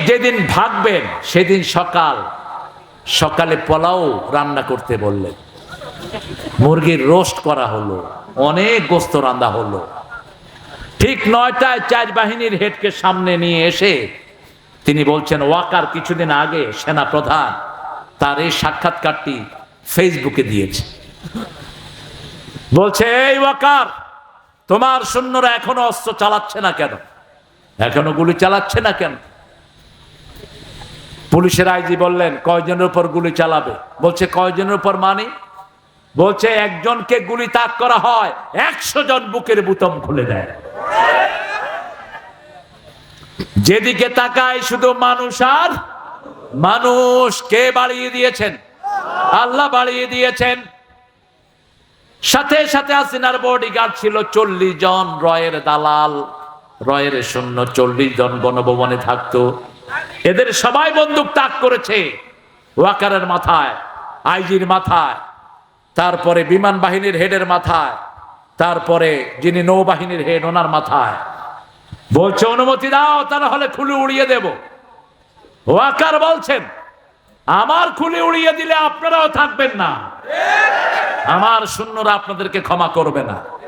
যেদিন ভাগবেন সেদিন সকালে পোলাও রান্না করতে বললেন, মুরগির রোস্ট করা হলো, অনেক গোস্ত রান্না হলো। ঠিক 9টায় 4 বাহিনীর হেডকে সামনে নিয়ে এসে তিনি বলছেন, ওয়াকার কিছুদিন আগে সেনা প্রধান তার এই সাক্ষাৎকারটি ফেসবুকে দিয়েছে। বলছে, এই ওয়াকার, তোমার সৈন্যরা এখনো অস্ত্র চালাচ্ছে না কেন, এখনো গুলি চালাচ্ছে না কেন? পুলিশের আইজি বললেন, কয়জনের উপর গুলি চালাবে? বলছে, কয়জনের উপর মানে? বলছে, একজনকে গুলি তাক করা হয়, 100 জন বুকের বুতাম খুলে দেয়। যেদিকে তাকায় শুধু মানুষ আর মানুষ। কে বাড়িয়ে দিয়েছেন? আল্লাহ বাড়িয়ে দিয়েছেন। সাথে সাথে হাসিনার বডিগার্ড ছিল 40 জন, রয়ের দালাল, রয়ের সৈন্য 40 জন গণভবনে থাকতো। এদের সবাই বন্দুক তাক করেছে ওয়াকারের মাথায়, আইজির মাথায়, তারপরে বিমান বাহিনীর হেডের মাথায়, তারপরে যিনি নৌবাহিনীর হেড ওনার মাথায়। বলছে, অনুমতি দাও, তা না হলে খুলে উড়িয়ে দেব। ওয়াকার বলছেন, আমার খুলে উড়িয়ে দিলে আপনারাও থাকবেন না, আমার সৈন্যরা আপনাদেরকে ক্ষমা করবে না।